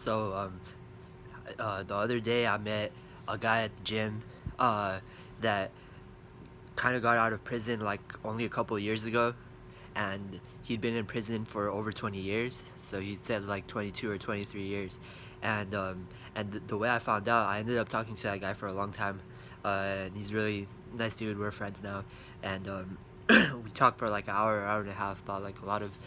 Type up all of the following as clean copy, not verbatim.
So the other day I met a guy at the gym that kind of got out of prison like only a couple of years ago, and he'd been in prison for over 20 years. So he said like 22 or 23 years, and the way I found out, I ended up talking to that guy for a long time, and he's really nice dude. We're friends now, and we talked for like an hour and a half about like a lot of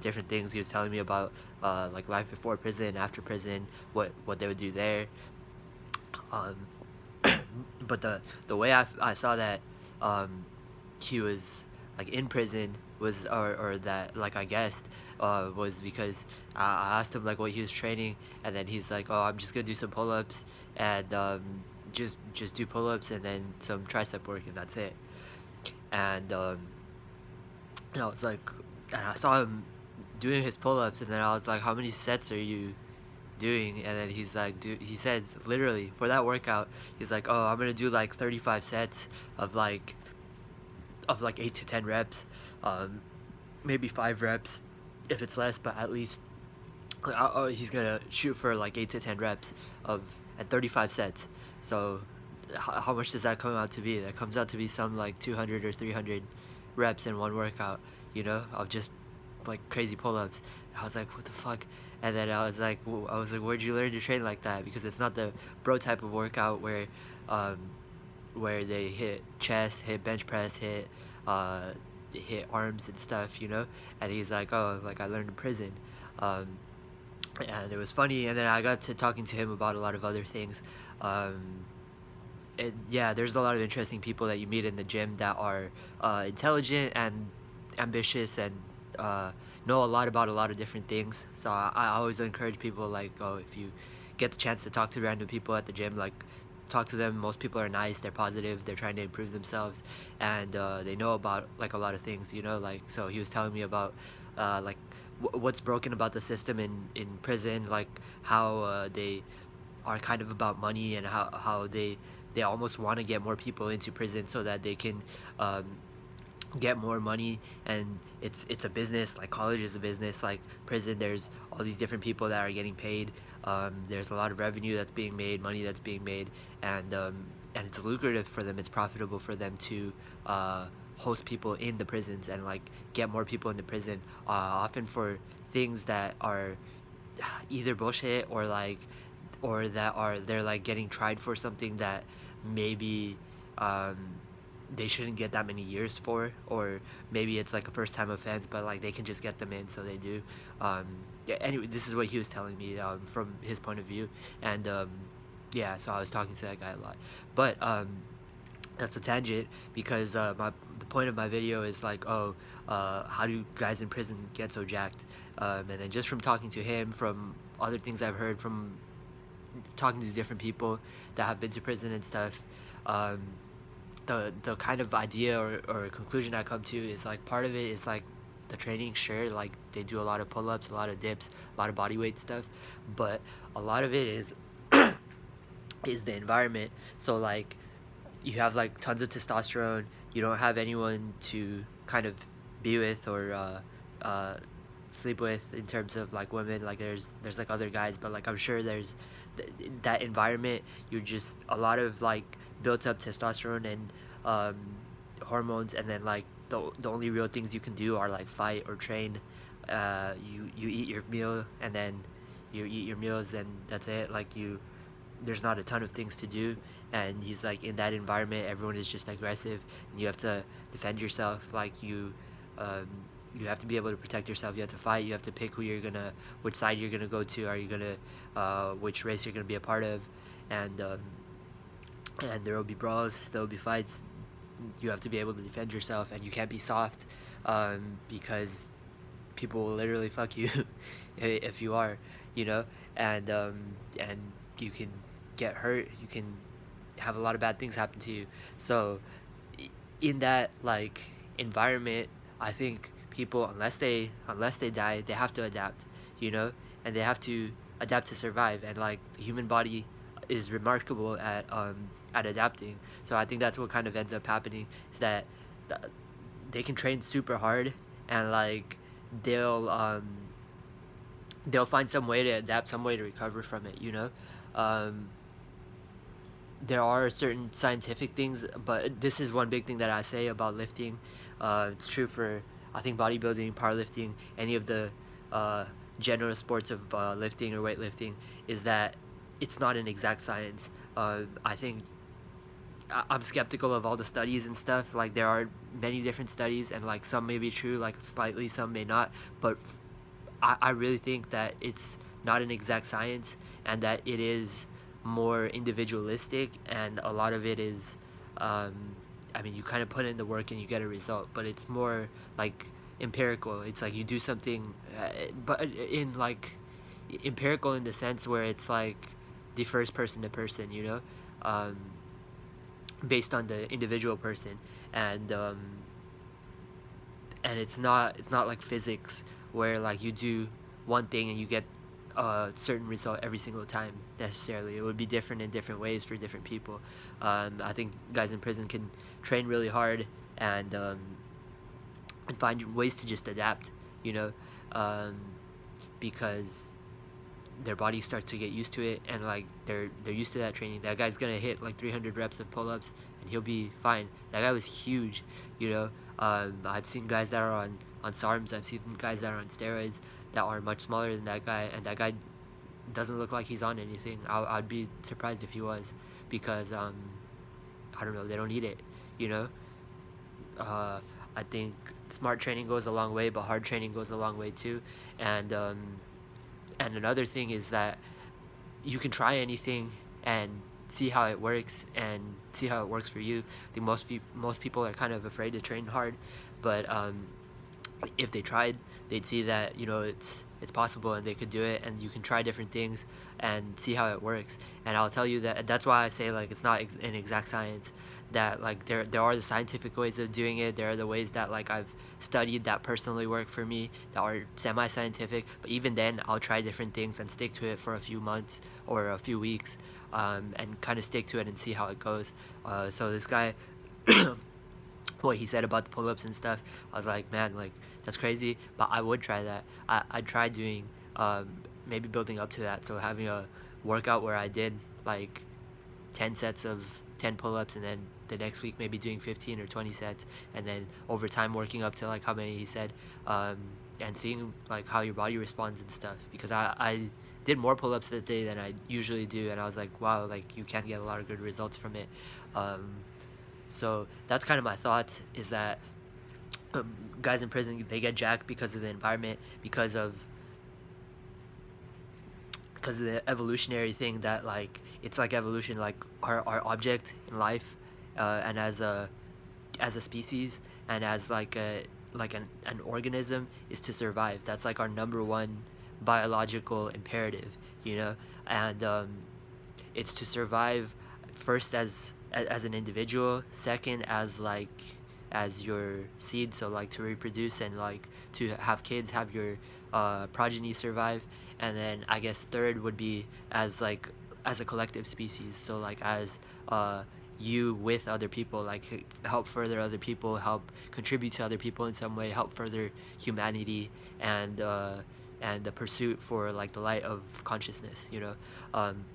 different things. He was telling me about like life before prison, after prison, what they would do there. Um, but the way I saw that he was like in prison was or that like I guessed was because I asked him like what he was training, and then he's like, oh, I'm just gonna do some pull-ups and just do pull-ups and then some tricep work, and that's it. And I was like, and I saw him doing his pull-ups, and then I was like, how many sets are you doing? And then he's like, dude, he said literally for that workout, he's like, oh, I'm gonna do like 35 sets of like 8 to 10 reps, um, maybe 5 reps if it's less, but at least he's gonna shoot for like 8 to 10 reps of at 35 sets. So how much does that come out to be? That comes out to be some like 200 or 300 reps in one workout, of just like crazy pull-ups. I was like, what the fuck? And then I was like, where'd you learn to train like that? Because it's not the bro type of workout um, where they hit chest, hit bench press, uh, hit arms and stuff. And he's like, oh, like I learned in prison. Um, and it was funny, and then I got to talking to him about a lot of other things. Um, and yeah, there's a lot of interesting people that you meet in the gym that are intelligent and ambitious and know a lot about a lot of different things. So I always encourage people, like, oh, if you get the chance to talk to random people at the gym, like, talk to them. Most people are nice, they're positive, they're trying to improve themselves, and they know about like a lot of things, like. So he was telling me about like what's broken about the system in prison, like how they are kind of about money, and how they almost want to get more people into prison so that they can um, get more money. And it's a business, like college is a business, like prison, there's all these different people that are getting paid. There's a lot of revenue that's being made, money that's being made, and it's lucrative for them, it's profitable for them to host people in the prisons and like get more people into prison, often for things that are either bullshit or that are they're like getting tried for something that maybe um, they shouldn't get that many years for, or maybe it's like a first time offense, but like they can just get them in, so they do. Yeah, anyway, this is what he was telling me from his point of view, and yeah, so I was talking to that guy a lot, but that's a tangent, because the point of my video is like, oh, how do guys in prison get so jacked? And then just from talking to him, from other things I've heard from talking to different people that have been to prison and stuff, um, the kind of idea or conclusion I come to is like, part of it is like the training, sure, like they do a lot of pull-ups, a lot of dips, a lot of body weight stuff, but a lot of it is the environment. So like you have like tons of testosterone, you don't have anyone to kind of be with or sleep with in terms of like women, like there's like other guys, but like I'm sure there's that environment, you're just a lot of like built up testosterone and um, hormones, and then like the only real things you can do are like fight or train. You eat your meal, and then you eat your meals, and that's it. Like there's not a ton of things to do, and he's like, in that environment everyone is just aggressive, and you have to defend yourself, like um, you have to be able to protect yourself, you have to fight, you have to pick which side you're gonna go to, are you gonna which race you're gonna be a part of, and there will be brawls, there will be fights, you have to be able to defend yourself, and you can't be soft, because people will literally fuck you if you are, and you can get hurt, you can have a lot of bad things happen to you. So in that like environment, I think people, unless they die, they have to adapt, and they have to adapt to survive, and like the human body is remarkable at adapting. So I think that's what kind of ends up happening, is that they can train super hard, and like they'll they'll find some way to adapt, some way to recover from it, you know. um, there are certain scientific things, but this is one big thing that I say about lifting. It's true for, I think, bodybuilding, powerlifting, any of the uh, general sports of lifting or weightlifting, is that it's not an exact science. I think I'm skeptical of all the studies and stuff. Like, there are many different studies, and like some may be true, like slightly, some may not. But I really think that it's not an exact science, and that it is more individualistic, and a lot of it is, um, I mean, you kind of put in the work and you get a result, but it's more like empirical. It's like you do something, but in like empirical in the sense where it's like differs person to person, you know, um, based on the individual person, and it's not like physics where like you do one thing and you get a certain result every single time. Necessarily, it would be different in different ways for different people. I think guys in prison can train really hard, and and find ways to just adapt, you know, um, because their body starts to get used to it, and like they're used to that training. That guy's gonna hit like 300 reps of pull-ups and he'll be fine. That guy was huge, you know. I've seen guys that are on SARMs. I've seen guys that are on steroids that are much smaller than that guy, and that guy doesn't look like he's on anything. I'd be surprised if he was, because I don't know, they don't need it, you know. uh, I think smart training goes a long way, but hard training goes a long way too. And um, and another thing is that you can try anything and see how it works, and see how it works for you. I think most people are kind of afraid to train hard, but if they tried, they'd see that, you know, it's possible and they could do it, and you can try different things and see how it works. And I'll tell you that that's why I say like it's not an exact science. That like there are the scientific ways of doing it. There are the ways that like I've studied that personally work for me, that are semi-scientific. But even then, I'll try different things and stick to it for a few months or a few weeks, and kind of stick to it and see how it goes. So this guy, what he said about the pull-ups and stuff, I was like, man, like that's crazy, but I would try that. I tried doing, maybe building up to that, so having a workout where I did like 10 sets of 10 pull-ups, and then the next week maybe doing 15 or 20 sets, and then over time working up to like how many he said, um, and seeing like how your body responds and stuff, because I did more pull-ups that day than I usually do, and I was like, wow, like you can get a lot of good results from it. Um, so that's kind of my thoughts, is that guys in prison, they get jacked because of the environment, because of the evolutionary thing, that like it's like evolution, like our object in life, and as a species, and as like an organism, is to survive. That's like our number one biological imperative, you know. And it's to survive first as an individual, second as your seed, so like to reproduce and like to have kids, have your progeny survive, and then I guess third would be as a collective species, so like as you with other people, like help further other people, help contribute to other people in some way, help further humanity, and the pursuit for like the light of consciousness, you know. um,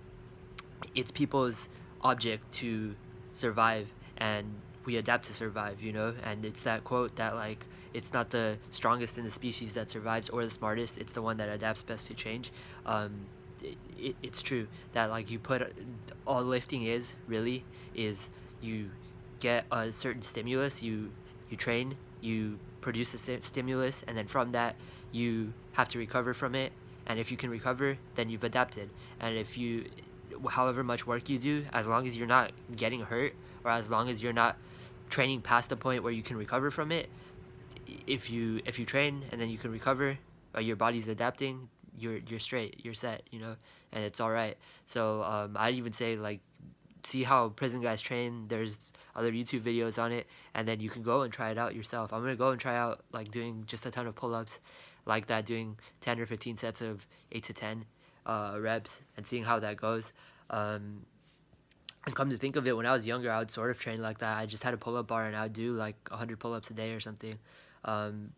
it's people's object to survive, and we adapt to survive, you know. And it's that quote that like it's not the strongest in the species that survives or the smartest, it's the one that adapts best to change. um, it's true that like you put all lifting is really is you get a certain stimulus, you train, you produce a stimulus, and then from that you have to recover from it. And if you can recover, then you've adapted. And if you, however much work you do, as long as you're not getting hurt, or as long as you're not training past the point where you can recover from it, if you train and then you can recover, or your body's adapting, you're straight, you're set, you know. And it's all right. So I'd even say like see how prison guys train. There's other YouTube videos on it, and then you can go and try it out yourself. I'm gonna go and try out like doing just a ton of pull-ups like that, doing 10 or 15 sets of 8 to 10 reps, and seeing how that goes. And come to think of it, when I was younger, I would sort of train like that. I just had a pull-up bar, and I would do like 100 pull-ups a day or something. Um,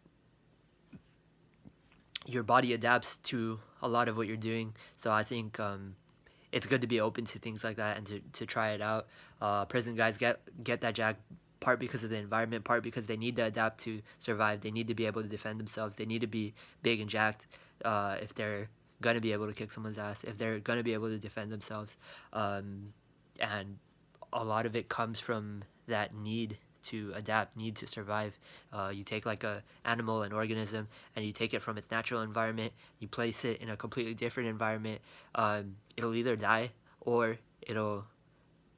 your body adapts to a lot of what you're doing. So I think it's good to be open to things like that and to try it out. Prison guys get that jack part because of the environment, part because they need to adapt to survive. They need to be able to defend themselves. They need to be big and jacked if they're gonna be able to kick someone's ass, if they're gonna be able to defend themselves. And a lot of it comes from that need to adapt, need to survive. You take like a animal, an organism, and you take it from its natural environment, you place it in a completely different environment. It'll either die or it'll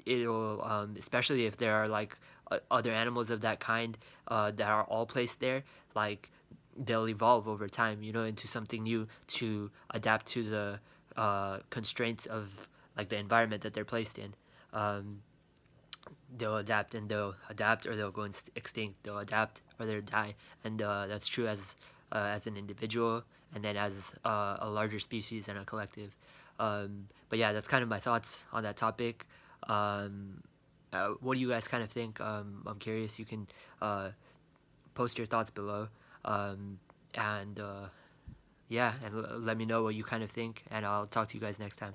especially if there are like other animals of that kind that are all placed there, like they'll evolve over time, you know, into something new to adapt to the constraints of like the environment that they're placed in. Um, they'll adapt and they'll adapt or they'll go extinct. They'll adapt or they'll die, and that's true as an individual and then as a larger species and a collective. But yeah, that's kind of my thoughts on that topic. Um, what do you guys kind of think? I'm curious. You can post your thoughts below, and yeah, and let me know what you kind of think, and I'll talk to you guys next time.